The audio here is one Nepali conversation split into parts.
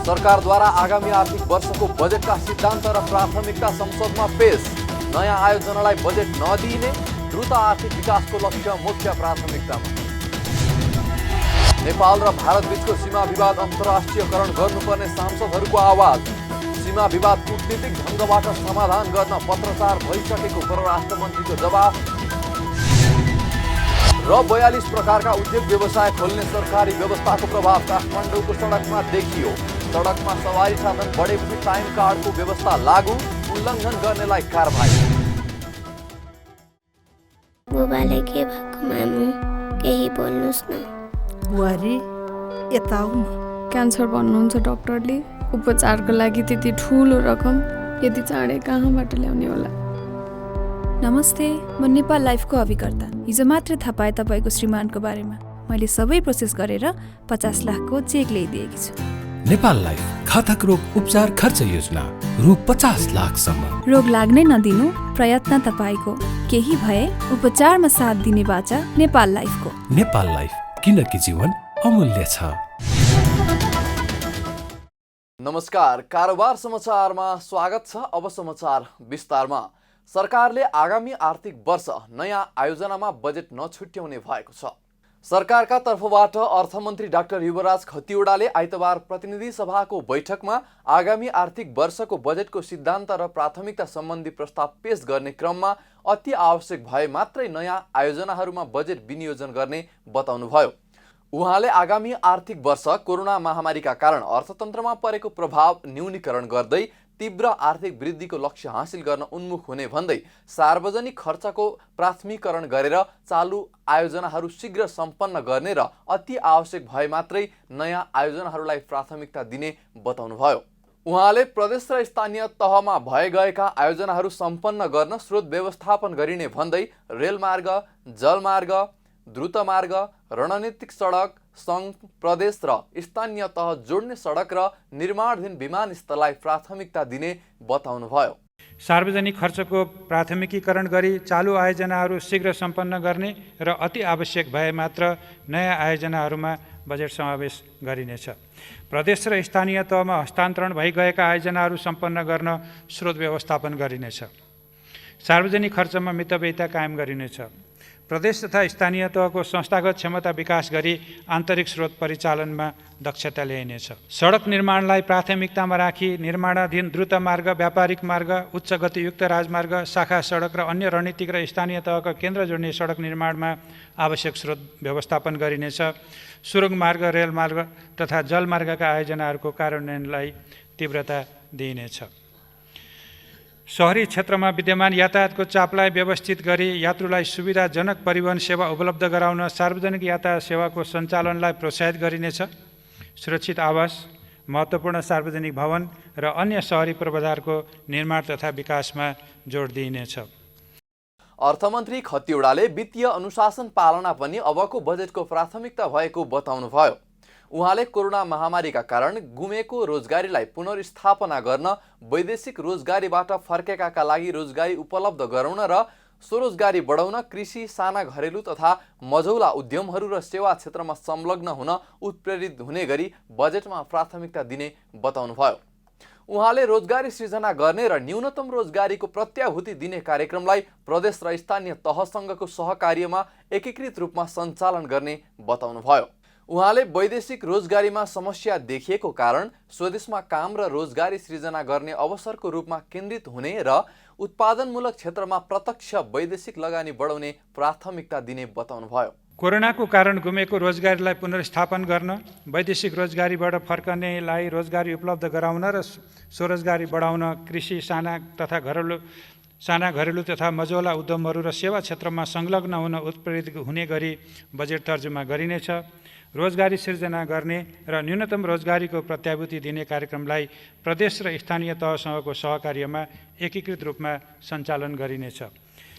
सरकारद्वारा आगामी आर्थिक वर्षको बजेटका सिद्धान्त र प्राथमिकता संसदमा पेश। नयाँ आयोजनालाई बजेट नदिइने, द्रुत आर्थिक विकासको लक्ष्य मुख्य प्राथमिकतामा। नेपाल र भारत बीचको सीमा विवाद अन्तर्राष्ट्रियकरण गर्नुपर्ने सांसदहरूको आवाज। सीमा विवाद कूटनीतिक ढङ्गबाट समाधान गर्न पत्रचार भइसकेको परराष्ट्र मन्त्रीको जवाफ। र 42 प्रकारका उद्योग व्यवसाय खोल्ने सरकारी व्यवस्थाको प्रभाव काठमाडौँको सडकमा देखियो। सडकमा सवारी साधन बढेपछि टाइम कार्डको व्यवस्था लागू, उल्लङ्घन गर्नेलाई कारबाही। बुबाले के भएको मामु, केही बोल्नुस् न। बुहारी यता आऊ न। क्यान्सर भन्नुहुन्छ डाक्टरले। उपचारको लागि त्यति ठुलो रकम यति चाँडै कहाँबाट ल्याउने होला? नमस्ते, म नेपाल लाइफको अभिकर्ता। हिजो मात्रै थाहा पाएँ तपाईँको श्रीमानको बारेमा। मैले सबै प्रोसेस गरेर 50 लाखको चेक ल्याइदिएकी छु। नेपाल लाइफ घातक रोग उपचार खर्च योजना रु 50 लाखसम्म। रोग लाग्नै नदिनु, प्रयत्न तपाईँको। केही भए उपचारमा साथ दिने बाचा नेपाल लाइफको। नेपाल लाइफ, किनकि जीवन अमूल्य छ। नमस्कार, कारोबार समाचारमा स्वागत छ। अब समाचार विस्तारमा। सरकारले आगामी आर्थिक वर्ष नयाँ आयोजनामा बजेट नछुट्याउने भएको छ। सरकारका तर्फबाट अर्थमन्त्री डाक्टर युवराज खतिवडाले आइतबार प्रतिनिधि सभाको बैठकमा आगामी आर्थिक वर्षको बजेटको सिद्धान्त र प्राथमिकता सम्बन्धी प्रस्ताव पेश गर्ने क्रममा अति आवश्यक भए मात्रै नयाँ आयोजनाहरूमा बजेट विनियोजन गर्ने बताउनुभयो। उहाँले आगामी आर्थिक वर्ष कोरोना महामारीका कारण अर्थतन्त्रमा परेको प्रभाव न्यूनीकरण गर्दै तीव्र आर्थिक वृद्धिको लक्ष्य हासिल गर्न उन्मुख हुने भन्दै सार्वजनिक खर्चको प्राथमिकरण गरेर चालु आयोजनाहरू शीघ्र सम्पन्न गर्ने र अति आवश्यक भए मात्रै नयाँ आयोजनाहरूलाई प्राथमिकता दिने बताउनुभयो। उहाँले प्रदेश र स्थानीय तहमा भए गएका आयोजनाहरू सम्पन्न गर्न स्रोत व्यवस्थापन गरिने भन्दै रेलमार्ग, जलमार्ग, द्रुतमार्ग, रणनीतिक सडक, सङ्घ, प्रदेश र स्थानीय तह जोड्ने सडक र निर्माणाधीन विमानस्थललाई प्राथमिकता दिने बताउनुभयो। सार्वजनिक खर्चको प्राथमिकीकरण गरी चालु आयोजनाहरू शीघ्र सम्पन्न गर्ने र अति आवश्यक भए मात्र नयाँ आयोजनाहरूमा बजेट समावेश गरिनेछ। प्रदेश र स्थानीय तहमा हस्तान्तरण भइगएका आयोजनाहरू सम्पन्न गर्न स्रोत व्यवस्थापन गरिनेछ। सार्वजनिक खर्चमा मितव्ययिता कायम गरिनेछ। प्रदेश तथा स्थानीय तहको संस्थागत क्षमता विकास गरी आन्तरिक स्रोत परिचालनमा दक्षता ल्याइनेछ। सडक निर्माणलाई प्राथमिकतामा राखी निर्माणाधीन द्रुत मार्ग, व्यापारिक मार्ग, उच्च गतियुक्त राजमार्ग, शाखा सडक र अन्य रणनीतिक र स्थानीय तहका केन्द्र जोड्ने सडक निर्माणमा आवश्यक स्रोत व्यवस्थापन गरिनेछ। सुरुङ मार्ग, रेलमार्ग तथा जलमार्गका आयोजनाहरूको कार्यान्वयनलाई तीव्रता दिइनेछ। शहरी क्षेत्रमा विद्यमान यातायातको चापलाई व्यवस्थित गरी यात्रुलाई सुविधाजनक परिवहन सेवा उपलब्ध गराउन सार्वजनिक यातायात सेवाको सञ्चालनलाई प्रोत्साहित गरिनेछ। सुरक्षित आवास, महत्त्वपूर्ण सार्वजनिक भवन र अन्य शहरी पूर्वाधारको निर्माण तथा विकासमा जोड दिइनेछ। अर्थमन्त्री खतिवडाले वित्तीय अनुशासन पालना पनि अबको बजेटको प्राथमिकता भएको बताउनुभयो। उहाँले कोरोना महामारीका कारण गुमेको रोजगारीलाई पुनर्स्थापना गर्न, वैदेशिक रोजगारीबाट फर्केकाका लागि रोजगारी उपलब्ध गराउन र स्वरोजगारी बढाउन, कृषि, साना घरेलु तथा मझौला उद्यमहरू र सेवा क्षेत्रमा संलग्न हुन उत्प्रेरित हुने गरी बजेटमा प्राथमिकता दिने बताउनुभयो। उहाँले रोजगारी सृजना गर्ने र न्यूनतम रोजगारीको प्रत्याभूति दिने कार्यक्रमलाई प्रदेश र स्थानीय तहसँगको सहकार्यमा एकीकृत रूपमा सञ्चालन गर्ने बताउनुभयो। उहाँले वैदेशिक रोजगारीमा समस्या देखिएको कारण स्वदेशमा काम र रोजगारी सृजना गर्ने अवसरको रूपमा केन्द्रित हुने र उत्पादनमूलक क्षेत्रमा प्रत्यक्ष वैदेशिक लगानी बढाउने प्राथमिकता दिने बताउनुभयो। कोरोनाको कारण गुमेको रोजगारीलाई पुनर्स्थापन गर्न, वैदेशिक रोजगारीबाट फर्कनेलाई रोजगारी उपलब्ध गराउन र स्वरोजगारी बढाउन, कृषि, साना घरेलु तथा मझौला उद्यमहरू र सेवा क्षेत्रमा संलग्न हुन उत्प्रेरित हुने गरी बजेट तर्जुमा गरिनेछ। रोजगारी सिर्जना गर्ने र न्यूनतम रोजगारीको प्रत्याभूति दिने कार्यक्रमलाई प्रदेश र स्थानीय तहसँगको सहकार्यमा एकीकृत रूपमा सञ्चालन गरिनेछ।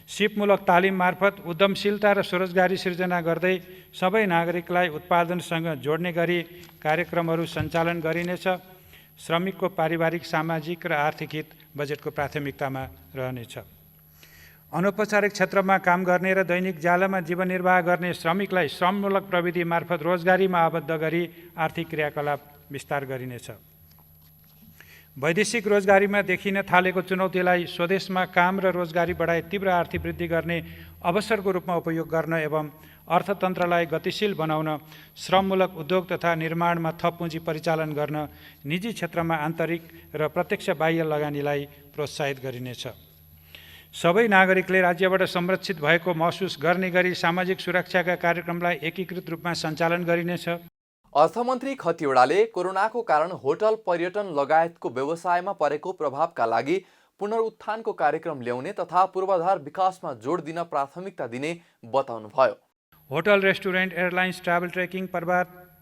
सिपमूलक तालिम मार्फत उद्यमशीलता र स्वरोजगारी सिर्जना गर्दै सबै नागरिकलाई उत्पादनसँग जोड्ने गरी कार्यक्रमहरू सञ्चालन गरिनेछ। श्रमिकको पारिवारिक, सामाजिक र आर्थिक हित बजेटको प्राथमिकतामा रहनेछ। अनौपचारिक क्षेत्रमा काम गर्ने र दैनिक जालामा जीवन निर्वाह गर्ने श्रमिकलाई श्रममूलक प्रविधि मार्फत रोजगारीमा आबद्ध गरी आर्थिक क्रियाकलाप विस्तार गरिनेछ। वैदेशिक रोजगारीमा देखिन थालेको चुनौतीलाई स्वदेशमा काम र रोजगारी बढाई तीव्र आर्थिक वृद्धि गर्ने अवसरको रूपमा उपयोग गर्न एवं अर्थतन्त्रलाई गतिशील बनाउन श्रममूलक उद्योग तथा निर्माणमा थप पुँजी परिचालन गर्न निजी क्षेत्रमा आन्तरिक र प्रत्यक्ष बाह्य लगानीलाई प्रोत्साहित गरिनेछ। सबै नागरिकले राज्यबाट संरक्षित भएको महसुस गर्ने गरी सामाजिक सुरक्षाका कार्यक्रमलाई एकीकृत रूपमा सञ्चालन गरिनेछ। अर्थमन्त्री खतिवडाले कोरोनाको कारण होटल पर्यटन लगायतको व्यवसायमा परेको प्रभावका लागि पुनरुत्थानको कार्यक्रम ल्याउने तथा पूर्वाधार विकासमा जोड दिन प्राथमिकता दिने बताउनुभयो। Hotel, restaurant, airlines, travel, trekking,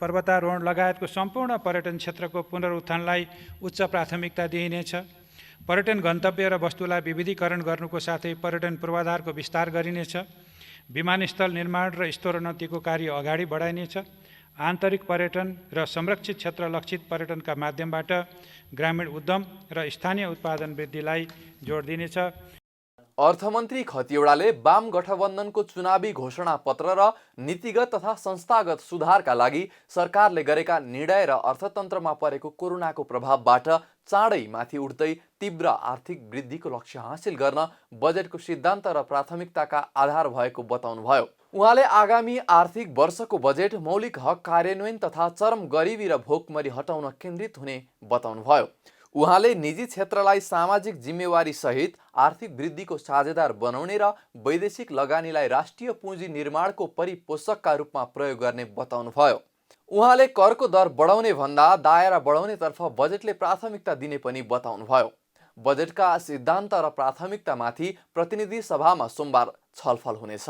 पर्वतारोहण लगायतको सम्पूर्ण पर्यटन क्षेत्रको पुनरुत्थानलाई उच्च प्राथमिकता दिइनेछ। पर्यटन गन्तव्य र वस्तुलाई विविधीकरण गर्नुको साथै पर्यटन पूर्वाधारको विस्तार गरिनेछ। विमानस्थल निर्माण र स्तरोन्नतिको कार्य अगाडि बढाइनेछ। आन्तरिक पर्यटन र संरक्षित क्षेत्र लक्षित पर्यटनका माध्यमबाट ग्रामीण उद्यम र स्थानीय उत्पादन वृद्धिलाई जोड दिनेछ। अर्थमन्त्री खतिवडाले वाम गठबन्धनको चुनावी घोषणा पत्र र नीतिगत तथा संस्थागत सुधारका लागि सरकारले गरेका निर्णय र अर्थतन्त्रमा परेको कोरोनाको प्रभावबाट चाँडै माथि उठ्दै तीव्र आर्थिक वृद्धिको लक्ष्य हासिल गर्न बजेटको सिद्धान्त र प्राथमिकताका आधार भएको बताउनुभयो। उहाँले आगामी आर्थिक वर्षको बजेट मौलिक हक कार्यान्वयन तथा चरम गरिबी र भोकमरी हटाउन केन्द्रित हुने बताउनुभयो। उहाँले निजी क्षेत्रलाई सामाजिक जिम्मेवारी सहित आर्थिक वृद्धिको साझेदार बनाउने र वैदेशिक लगानीलाई राष्ट्रिय पुँजी निर्माणको परिपोषकका रूपमा प्रयोग गर्ने बताउनुभयो। उहाँले करको दर बढाउने भन्दा दायरा बढाउनेतर्फ बजेटले प्राथमिकता दिने पनि बताउनुभयो। बजेटका सिद्धान्त र प्राथमिकतामाथि प्रतिनिधि सभामा सोमबार छलफल हुनेछ।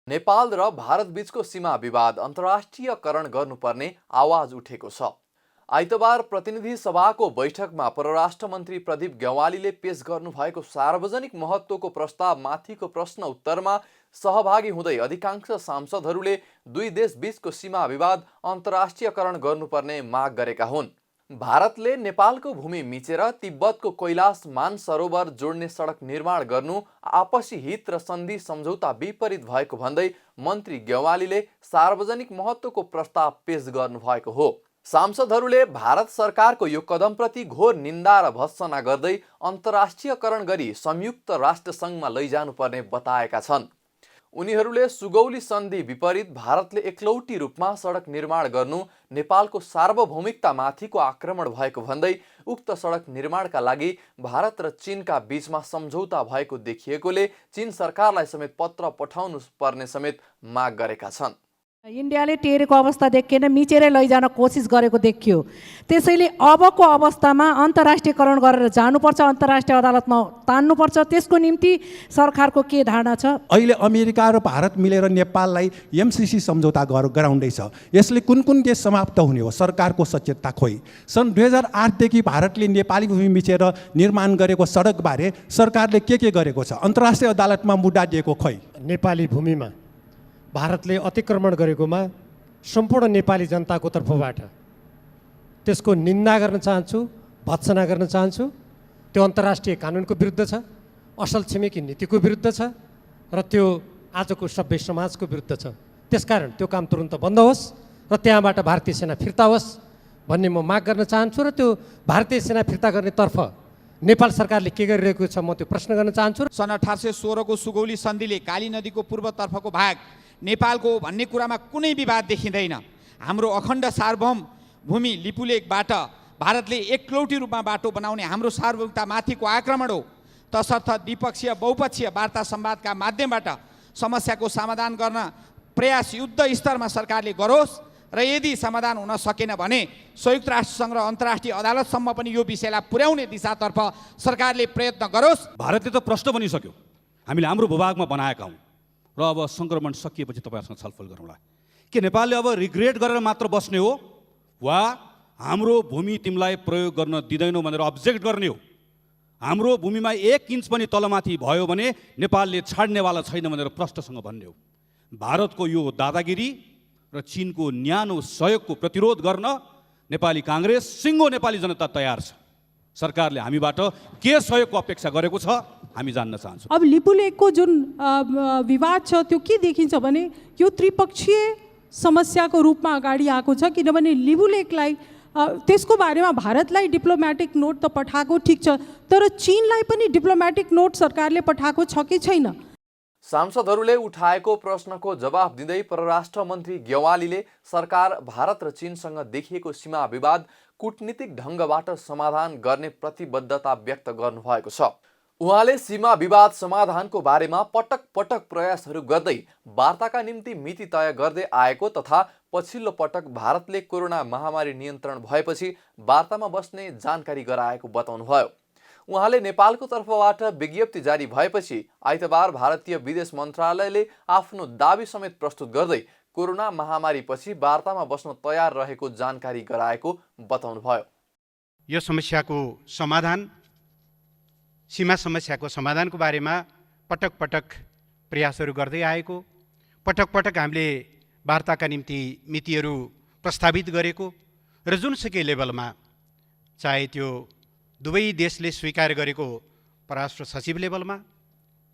नेपाल र भारत बीचको सीमा विवाद अन्तर्राष्ट्रियकरण गर्नुपर्ने आवाज उठेको छ। आइतबार प्रतिनिधि सभाको बैठकमा परराष्ट्र मन्त्री प्रदीप गेवालीले पेश गर्नुभएको सार्वजनिक महत्त्वको प्रस्ताव माथिको प्रश्न उत्तरमा सहभागी हुँदै अधिकांश सांसदहरूले दुई देश बीचको सीमा विवाद अन्तर्राष्ट्रियकरण गर्नुपर्ने माग गरेका हुन्। भारतले नेपालको भूमि मिचेर तिब्बतको कैलाश मानसरोवर जोड्ने सडक निर्माण गर्नु आपसी हित र सन्धि सम्झौता विपरीत भएको भन्दै मन्त्री गेवालीले सार्वजनिक महत्त्वको प्रस्ताव पेश गर्नुभएको हो। सांसदहरूले भारत सरकारको यो कदमप्रति घोर निन्दा र भर्त्सना गर्दै अन्तर्राष्ट्रियकरण गरी संयुक्त राष्ट्र सङ्घमा लैजानुपर्ने बताएका छन्। उनीहरूले सुगौली सन्धि विपरीत भारतले एकलौटी रूपमा सडक निर्माण गर्नु नेपालको सार्वभौमिकतामाथिको आक्रमण भएको भन्दै उक्त सडक निर्माणका लागि भारत र चीनका बीचमा सम्झौता भएको देखिएकोले चीन सरकारलाई समेत पत्र पठाउनु पर्ने समेत माग गरेका छन्। इन्डियाले टेरेको अवस्था देखेन, मिचेरै लैजान कोसिस गरेको देखियो। त्यसैले अबको अवस्थामा अन्तर्राष्ट्रियकरण गरेर जानुपर्छ, अन्तर्राष्ट्रिय अदालतमा तान्नुपर्छ। त्यसको निम्ति सरकारको के धारणा छ? अहिले अमेरिका र भारत मिलेर नेपाललाई एमसिसी सम्झौता गराउँदैछ। यसले कुन कुन देश समाप्त हुने हो? सरकारको सचेतता खोइ। सन् 2008 देखि भारतले नेपाली भूमि मिचेर निर्माण गरेको सडकबारे सरकारले के गरेको छ? अन्तर्राष्ट्रिय अदालतमा मुद्दा दिएको खोइ। नेपाली भूमिमा भारतले अतिक्रमण गरेकोमा सम्पूर्ण नेपाली जनताको तर्फबाट त्यसको निन्दा गर्न चाहन्छु, भत्सना गर्न चाहन्छु। त्यो अन्तर्राष्ट्रिय कानुनको विरुद्ध छ, असल छिमेकी नीतिको विरुद्ध छ र त्यो आजको सभ्य समाजको विरुद्ध छ। त्यसकारण त्यो काम तुरुन्त बन्द होस् र त्यहाँबाट भारतीय सेना फिर्ता होस् भन्ने म माग गर्न चाहन्छु र त्यो भारतीय सेना फिर्ता गर्नेतर्फ नेपाल सरकारले के गरिरहेको छ म त्यो प्रश्न गर्न चाहन्छु। सन् 1816 को सुगौली सन्धिले काली नदीको पूर्वतर्फको भाग नेपालको भन्ने कुरामा कुनै विवाद देखिँदैन। हाम्रो अखण्ड सार्वभौम भूमि लिपुलेकबाट भारतले एकलौटी रूपमा बाटो बनाउने हाम्रो सार्वभौमिकतामाथिको आक्रमण हो। तसर्थ द्विपक्षीय बहुपक्षीय वार्ता संवादका माध्यमबाट समस्याको समाधान गर्न प्रयास युद्ध स्तरमा सरकारले गरोस् र यदि समाधान हुन सकेन भने संयुक्त राष्ट्रसङ्घ र अन्तर्राष्ट्रिय अदालतसम्म पनि यो विषयलाई पुर्याउने दिशातर्फ सरकारले प्रयत्न गरोस्। भारतले त प्रश्न बनिसक्यो, हामीले हाम्रो भूभागमा बनाएका हौँ र अब सङ्क्रमण सकिएपछि तपाईँहरूसँग छलफल गरौँला। के नेपालले अब रिग्रेट गरेर मात्र बस्ने हो वा हाम्रो भूमि तिमीलाई प्रयोग गर्न दिँदैनौ भनेर अब्जेक्ट गर्ने हो? हाम्रो भूमिमा 1 इन्च पनि तलमाथि भयो भने नेपालले छाड्नेवाला छैन भनेर प्रष्टसँग भन्ने हो। भारतको यो दादागिरी र चीनको न्यानो सहयोगको प्रतिरोध गर्न नेपाली काङ्ग्रेस, सिङ्गो नेपाली जनता तयार छ। सरकारले हामीबाट के सहयोगको अपेक्षा गरेको छ हामी जान्न चाहन्छौँ। अब लिपुलेकको जुन विवाद छ त्यो के देखिन्छ भने यो त्रिपक्षीय समस्याको रूपमा अगाडि आएको छ, किनभने लिपुलेकलाई त्यसको बारेमा भारतलाई डिप्लोमेटिक नोट त पठाएको ठिक छ, तर चीनलाई पनि डिप्लोमेटिक नोट सरकारले पठाएको छ कि छैन? सांसदहरूले उठाएको प्रश्नको जवाफ दिँदै परराष्ट्र मन्त्री ग्यावालीले सरकार भारत र चीनसँग देखिएको सीमा विवाद कूटनीतिक ढङ्गबाट समाधान गर्ने प्रतिबद्धता व्यक्त गर्नुभएको छ। उहाँले सीमा विवाद समाधानको बारेमा पटक पटक प्रयासहरू गर्दै वार्ताका निम्ति मिति तय गर्दै आएको तथा पछिल्लो पटक भारतले कोरोना महामारी नियन्त्रण भएपछि वार्तामा बस्ने जानकारी गराएको बताउनुभयो। उहाँले नेपालको तर्फबाट विज्ञप्ति जारी भएपछि आइतबार भारतीय विदेश मन्त्रालयले आफ्नो दाबी समेत प्रस्तुत गर्दै कोरोना महामारीपछि वार्तामा बस्न तयार रहेको जानकारी गराएको बताउनुभयो। यो समस्याको समाधान, सीमा समस्याको समाधानको बारेमा पटक पटक प्रयासहरू गर्दै आएको, पटक पटक हामीले वार्ताका निम्ति मितिहरू प्रस्तावित गरेको र जुनसुकै लेभलमा, चाहे त्यो दुवै देशले स्वीकार गरेको परराष्ट्र सचिव लेभलमा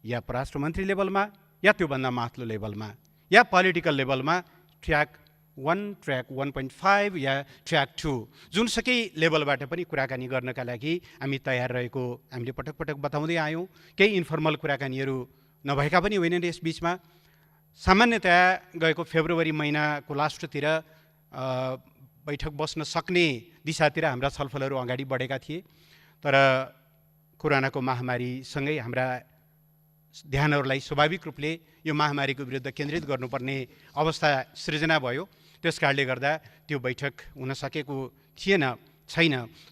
या परराष्ट्र मन्त्री लेभलमा या त्योभन्दा माथिल्लो लेभलमा या पोलिटिकल लेभलमा, ट्र्याक 1, ट्र्याक 1.5 या ट्र्याक 2 जुनसुकै लेभलबाट पनि कुराकानी गर्नका लागि हामी तयार रहेको हामीले पटक पटक बताउँदै आयौँ। केही इन्फर्मल कुराकानीहरू नभएका पनि होइनन् यस बिचमा। सामान्यतया गएको फेब्रुअरी महिनाको लास्टतिर बैठक बस्न सक्ने दिशातिर हाम्रा छलफलहरू अगाडि बढेका थिए, तर कोरोनाको महामारीसँगै हाम्रा ध्यानहरूलाई स्वाभाविक रूपले यो महामारीको विरुद्ध केन्द्रित गर्नुपर्ने अवस्था सृजना भयो। त्यस कारणले गर्दा त्यो बैठक हुन सकेको छैन।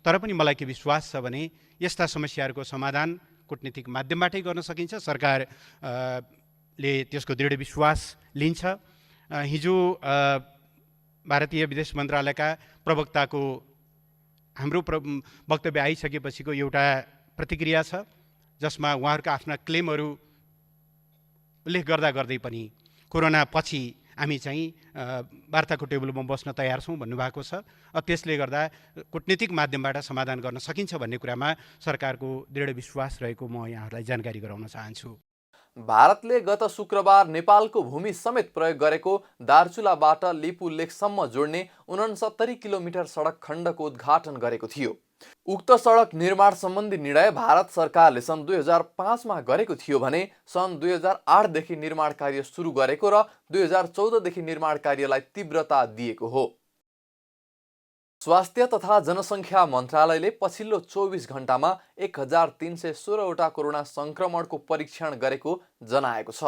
तर पनि मलाई के विश्वास छ भने यस्ता समस्याहरूको समाधान कूटनीतिक माध्यमबाटै गर्न सकिन्छ। सरकारले त्यसको दृढ विश्वास लिन्छ। हिजो भारतीय विदेश मन्त्रालयका प्रवक्ताको हाम्रो वक्तव्य आइसकेपछिको एउटा प्रतिक्रिया छ, जसमा उहाँहरूका आफ्ना क्लेमहरू उल्लेख गर्दै पनि कोरोना पछि हामी चाहिँ वार्ताको टेबलमा बस्न तयार छौँ भन्नुभएको छ। त्यसले गर्दा कूटनीतिक माध्यमबाट समाधान गर्न सकिन्छ भन्ने कुरामा सरकारको दृढ विश्वास रहेको म यहाँहरूलाई जानकारी गराउन चाहन्छु। भारतले गत शुक्रबार नेपालको भूमि समेत प्रयोग गरेको दार्चुलाबाट लिपु लेकसम्म जोड्ने 69 किलोमिटर सडक खण्डको उद्घाटन गरेको थियो। उक्त सडक निर्माण सम्बन्धी निर्णय भारत सरकारले सन् 2005 मा गरेको थियो भने सन् 2008 देखि निर्माण कार्य सुरु गरेको र 2014 देखि निर्माण कार्यलाई तीव्रता दिएको हो। स्वास्थ्य तथा जनसङ्ख्या मन्त्रालयले पछिल्लो 24 घण्टामा 1316 वटा कोरोना संक्रमणको परीक्षण गरेको जनाएको छ।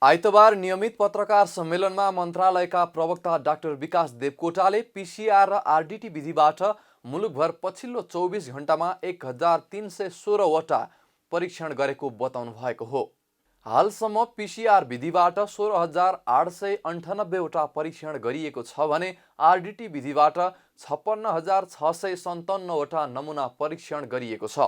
आइतबार नियमित पत्रकार सम्मेलनमा मन्त्रालयका प्रवक्ता डाक्टर विकास देवकोटाले पीसीआर र आरडीटी विधिबाट मुलुकभर पछिल्लो 24 घण्टामा 1316 वटा परीक्षण गरेको बताउनु भएको हो। हालसम्म पीसीआर विधिबाट 16898 वटा परीक्षण गरिएको छ भने आरडीटी विधिबाट 56657 वटा नमुना परीक्षण गरिएको छ।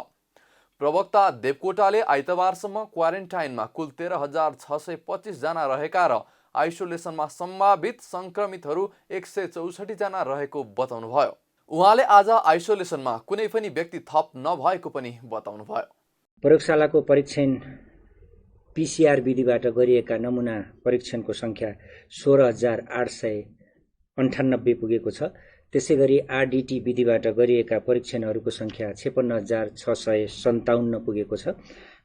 प्रवक्ता देवकोटाले आइतबारसम्म क्वारेन्टाइनमा कुल 13625 जना रहेका र आइसोलेसनमा सम्भावित संक्रमितहरू 164 जना रहेको बताउनुभयो। उहाँले आज आइसोलेसनमा कुनै पनि व्यक्ति थप नभएको पनि बताउनुभयो। प्रयोगशालाको परीक्षण पीसीआर विधिबाट गरिएका नमुना परीक्षणको संख्या 16898 पुगेको छ। त्यसैगरी आरडीटी विधिबाट गरिएका परीक्षणहरूको संख्या 56657 पुगेको छ।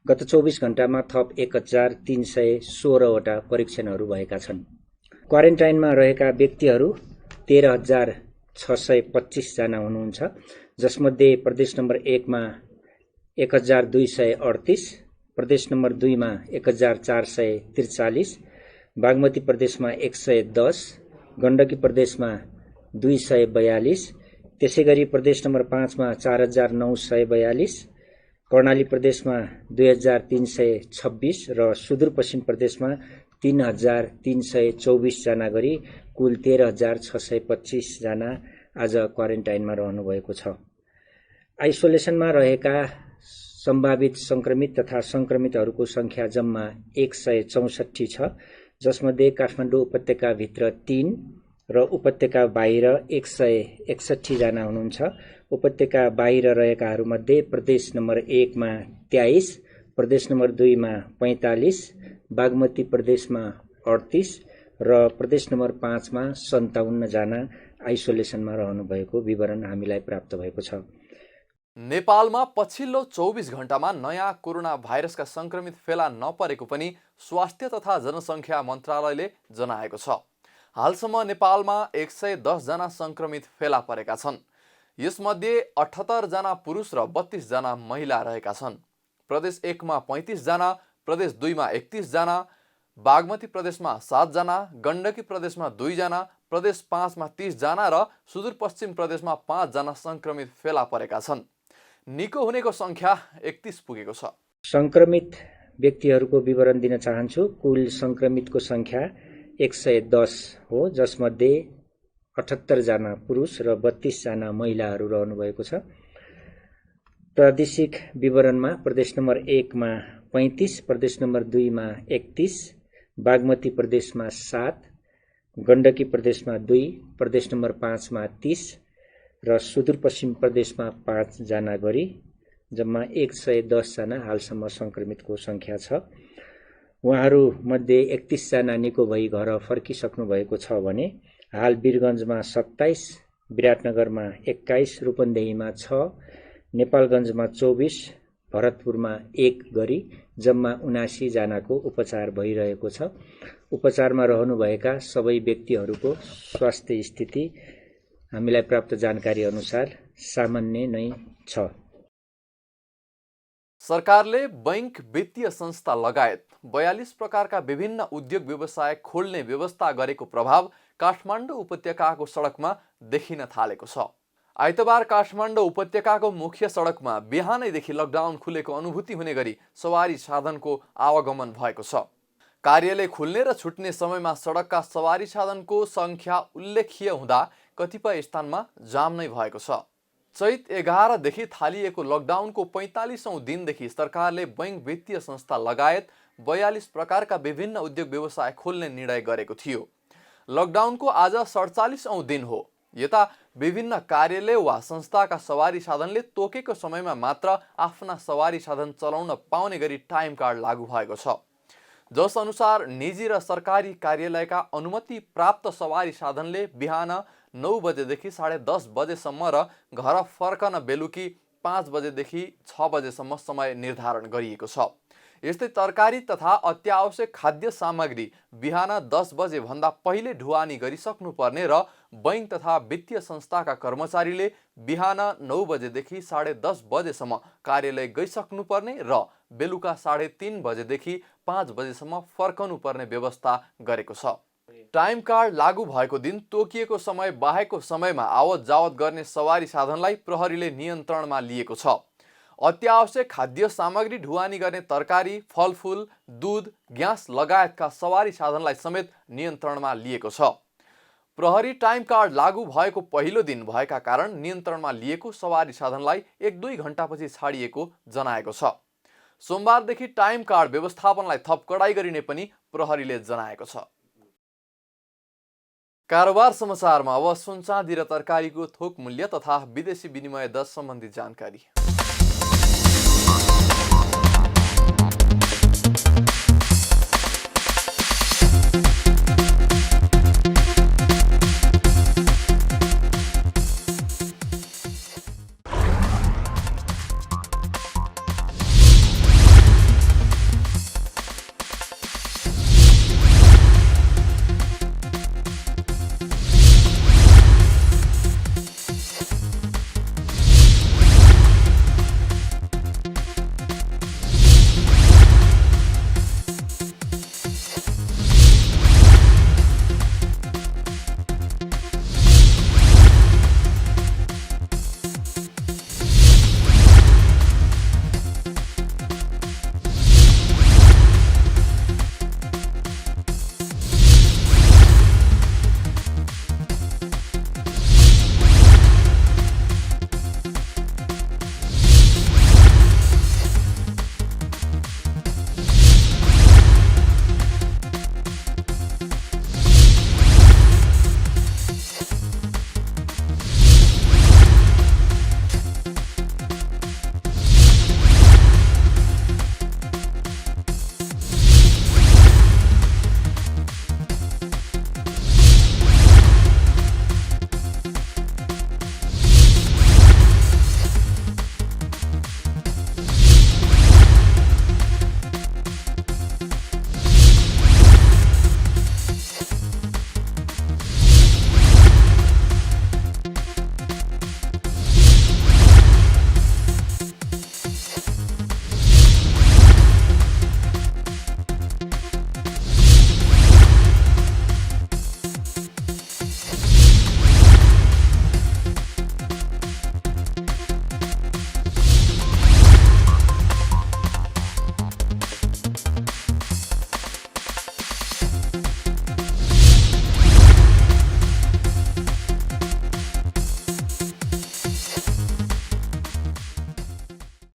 गत 24 घण्टामा थप 1316 वटा परीक्षणहरू भएका छन्। क्वारेन्टाइनमा रहेका व्यक्तिहरू 13625 जना हुनुहुन्छ, जसमध्ये प्रदेश नम्बर 1 मा 1238, प्रदेश नम्बर 2 मा 1443, बागमती प्रदेशमा 110, गण्डकी प्रदेशमा 242, त्यसैगरी प्रदेश नम्बर 5 मा 4942, कर्णाली प्रदेशमा 2326 र सुदूरपश्चिम प्रदेशमा 3324 जना गरी कुल 13625 जना आज क्वारेन्टाइनमा रहनुभएको छ। आइसोलेसनमा रहेका सम्भावित संक्रमित तथा संक्रमितहरूको संख्या जम्मा 164 छ, जसमध्ये काठमाडौँ उपत्यकाभित्र 3 र उपत्यका बाहिर 161 जना हुनुहुन्छ। उपत्यका बाहिर रहेकाहरूमध्ये प्रदेश नम्बर 1 मा 23, प्रदेश नम्बर 2 मा 45, बागमती प्रदेशमा 38 र प्रदेश नम्बर 5 मा 57 जना आइसोलेसनमा रहनुभएको विवरण हामीलाई प्राप्त भएको छ। नेपालमा पछिल्लो 24 घण्टामा नयाँ कोरोना भाइरसका संक्रमित फेला नपरेको पनि स्वास्थ्य तथा जनसङ्ख्या मन्त्रालयले जनाएको छ। हालसम्म नेपालमा 110 जना संक्रमित फेला परेका छन्। यसमध्ये 78 जना पुरुष र 32 जना महिला रहेका छन्। प्रदेश 1 मा 35 जना, प्रदेश 2 मा 31 जना, बागमती प्रदेशमा 7 जना, गण्डकी प्रदेशमा 2 जना, प्रदेश 5 मा 30 जना र सुदूरपश्चिम प्रदेशमा 5 जना संक्रमित फेला परेका छन्। निको हुनेको संख्या 31 पुगेको छ। संक्रमित व्यक्तिहरूको विवरण दिन चाहन्छु। कुल संक्रमितको संख्या 110 हो, जसमध्ये 78 जना पुरुष र 32 जना महिलाहरू रहनुभएको छ। प्रादेशिक विवरणमा प्रदेश नम्बर 1 मा 35, प्रदेश नम्बर 2 मा 31, बागमती प्रदेशमा 7, गण्डकी प्रदेशमा 2, प्रदेश नम्बर 5 मा 30 र सुदूरपश्चिम प्रदेशमा 5 जना गरी जम्मा 110 जना हालसम्म संक्रमितको संख्या छ। उहाँहरूमध्ये 31 जना निको भई घर फर्किसक्नु भएको छ भने हाल वीरगञ्जमा 27, विराटनगरमा 21, रूपन्देहीमा 6, नेपालगञ्जमा 24, भरतपुरमा 1 गरी जम्मा 79 जनाको उपचार भइरहेको छ। उपचारमा रहनुभएका सबै व्यक्तिहरूको स्वास्थ्य स्थिति हामीलाई प्राप्त जानकारी अनुसार सामान्य नै छ। सरकारले बैंक, वित्तीय संस्था लगायत 42 प्रकारका विभिन्न उद्योग व्यवसाय खोल्ने व्यवस्था गरेको प्रभाव काठमाडौँ उपत्यकाको सडकमा देखिन थालेको छ। आइतबार काठमाडौँ उपत्यकाको मुख्य सडकमा बिहानैदेखि लकडाउन खुलेको अनुभूति हुने गरी सवारी साधनको आवागमन भएको छ। कार्यालय खुल्ने र छुट्ने समयमा सडकका सवारी साधनको संख्या उल्लेख्य हुँदा कतिपय स्थानमा जाम नै भएको छ। चैत 11 देखि थालिएको लकडाउनको 45औं दिनदेखि सरकारले बैंक, वित्तीय संस्था लगायत 42 प्रकारका विभिन्न उद्योग व्यवसाय खोल्ने निर्णय गरेको थियो। लकडाउनको आज 47औं दिन हो। यता विभिन्न कार्यालय वा संस्थाका सवारी साधनले तोकेको समयमा मात्र आफ्ना सवारी साधन चलाउन पाउने गरी टाइम कार्ड लागू भएको छ, जस अनुसार निजी र सरकारी कार्यालयका अनुमति प्राप्त सवारी साधनले बिहान 9 बजेदेखि 10:30 बजेसम्म र घर फर्कन बेलुकी 5 बजेदेखि 6 बजेसम्म समय निर्धारण गरिएको छ। यस्तै तरकारी तथा अत्यावश्यक खाद्य सामग्री बिहान 10 बजे भन्दा पहिले ढुवानी गरिसक्नुपर्ने र बैंक तथा वित्तीय संस्थाका कर्मचारीले बिहान 9 बजेदेखि 10:30 बजेसम्म कार्यालय गइसक्नुपर्ने र बेलुका 3:30 बजेदेखि 5 बजेसम्म फर्कनुपर्ने व्यवस्था गरेको छ। टाइम कार्ड लागू भएको दिन तोकिएको समय बाहेकको समयमा आवत जावत गर्ने सवारी साधनलाई प्रहरीले नियन्त्रणमा लिएको छ। अत्यावश्यक खाद्य सामग्री ढुवानी गर्ने तरकारी, फलफुल, दूध, ग्यास लगायतका सवारी साधनलाई समेत नियन्त्रणमा लिएको छ। प्रहरी टाइम कार्ड लागू भएको पहिलो दिन भएका कारण नियन्त्रणमा लिएको सवारी साधनलाई 1-2 घण्टापछि छाडिएको जनाएको छ। सोमबारदेखि टाइम कार्ड व्यवस्थापनलाई थप कडाई गरिने पनि प्रहरीले जनाएको छ। कारोबार समाचारमा अब सुन चाँदी र तरकारीको थोक मूल्य तथा विदेशी विनिमय दर सम्बन्धी जानकारी।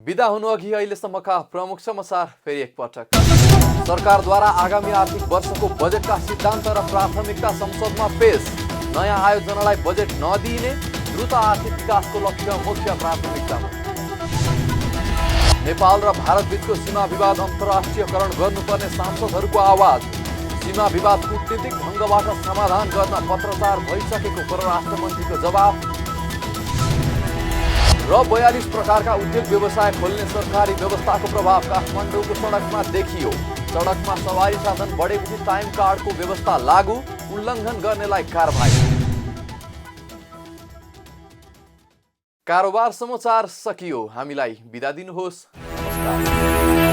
बिदा हुनु अघि अहिलेसम्मका प्रमुख समाचार फेरि एकपटक। सरकारद्वारा आगामी आर्थिक वर्षको बजेटका सिद्धान्त र प्राथमिकता संसदमा पेश। नयाँ आयोजनालाई बजेट नदिइने, द्रुत आर्थिक विकासको लक्ष्य मुख्य प्राथमिकतामा। नेपाल र भारत बीचको सीमा विवाद अन्तर्राष्ट्रियकरण गर्नुपर्ने सांसदहरूको आवाज। सीमा विवाद कूटनीतिक ढङ्गबाट समाधान गर्न पत्रचार भइसकेको परराष्ट्र मन्त्रीको जवाब। र 42 प्रकारका उद्योग व्यवसाय खोल्ने सरकारी व्यवस्थाको प्रभाव काठमाडौँको सडकमा देखियो। सडकमा सवारी साधन बढेपछि टाइम कार्डको व्यवस्था लागू, उल्लङ्घन गर्नेलाई कारबाही। कारोबार समाचार सकियो। हामीलाई बिदा दिनुहोस्। नमस्कार।